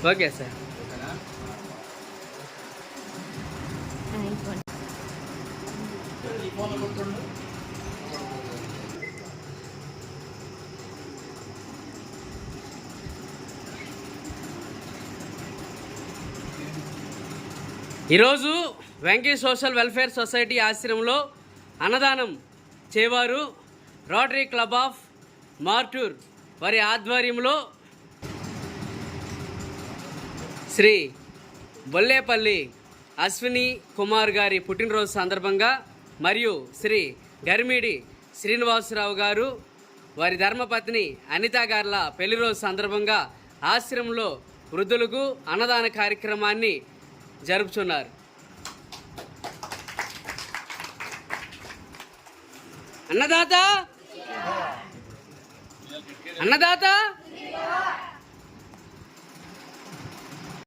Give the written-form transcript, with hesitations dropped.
Okay sir. ఈరోజు Venky social welfare society ఆశ్రమంలో అన్నదానం చేవారు రోటరీ క్లబ్ ఆఫ్ మార్టూర్ వారి ఆధ్వర్యంలో శ్రీ బొల్లేపల్లి అశ్విని కుమార్ గారి పుట్టినరోజు సందర్భంగా మరియు శ్రీ గరిమిడి శ్రీనివాసరావు గారు వారి ధర్మపత్ని అనిత గారుల పెళ్లిరోజు సందర్భంగా ఆశ్రమంలో వృద్ధులకు అన్నదాన కార్యక్రమాన్ని జరుపుతున్నారు. అన్నదాత అన్నదాత